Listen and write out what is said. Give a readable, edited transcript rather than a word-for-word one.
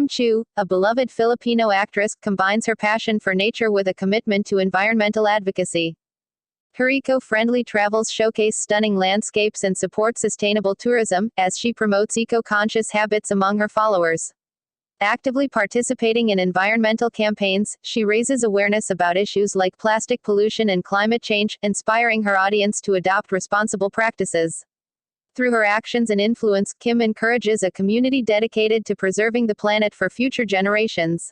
Chiu, a beloved Filipino actress, combines her passion for nature with a commitment to environmental advocacy. Her eco-friendly travels showcase stunning landscapes and support sustainable tourism, as she promotes eco-conscious habits among her followers. Actively participating in environmental campaigns, she raises awareness about issues like plastic pollution and climate change, inspiring her audience to adopt responsible practices. Through her actions and influence, Kim encourages a community dedicated to preserving the planet for future generations.